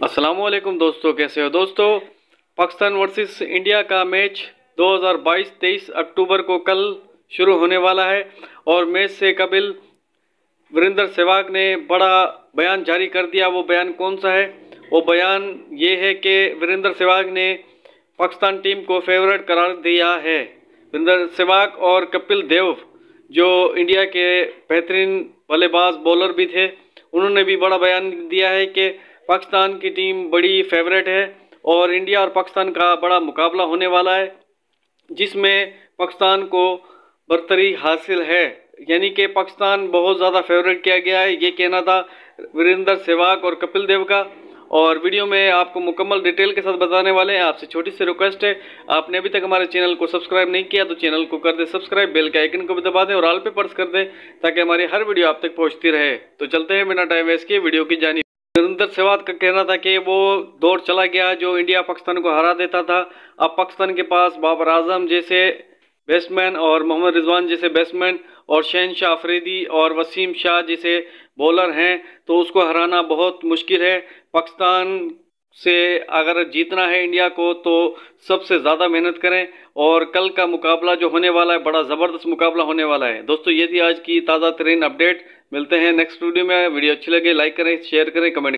अस्सलामुअलैकुम दोस्तों, कैसे हो दोस्तों। पाकिस्तान वर्सेस इंडिया का मैच 2022-23 अक्टूबर को कल शुरू होने वाला है और मैच से कबिल वीरेंद्र सहवाग ने बड़ा बयान जारी कर दिया। वो बयान कौन सा है? वो बयान ये है कि वीरेंद्र सहवाग ने पाकिस्तान टीम को फेवरेट करार दिया है। वीरेंद्र सहवाग और कपिल देव जो इंडिया के बेहतरीन बल्लेबाज बॉलर भी थे, उन्होंने भी बड़ा बयान दिया है कि पाकिस्तान की टीम बड़ी फेवरेट है और इंडिया और पाकिस्तान का बड़ा मुकाबला होने वाला है जिसमें पाकिस्तान को बरतरी हासिल है। यानी कि पाकिस्तान बहुत ज़्यादा फेवरेट किया गया है, ये कहना था वीरेंद्र सहवाग और कपिल देव का। और वीडियो में आपको मुकम्मल डिटेल के साथ बताने वाले हैं। आपसे छोटी सी रिक्वेस्ट है, आपने अभी तक हमारे चैनल को सब्सक्राइब नहीं किया तो चैनल को कर दे सब्सक्राइब, बेल के आइकन को भी दबा दें और ऑल पे प्रेस कर दें ताकि हमारी हर वीडियो आप तक पहुंचती रहे। तो चलते हैं बिना टाइम वेस्ट किए वीडियो की जानिब। वीरेंद्र सहवाग का कहना था कि वो दौर चला गया जो इंडिया पाकिस्तान को हरा देता था। अब पाकिस्तान के पास बाबर आजम जैसे बैट्समैन और मोहम्मद रिजवान जैसे बैट्समैन और शहनशाह अफरीदी और वसीम शाह जैसे बॉलर हैं, तो उसको हराना बहुत मुश्किल है। पाकिस्तान से अगर जीतना है इंडिया को तो सबसे ज़्यादा मेहनत करें और कल का मुकाबला जो होने वाला है बड़ा ज़बरदस्त मुकाबला होने वाला है। दोस्तों ये थी आज की ताज़ा तरीन अपडेट। मिलते हैं नेक्स्ट वीडियो में। वीडियो अच्छी लगे लाइक करें, शेयर करें, कमेंट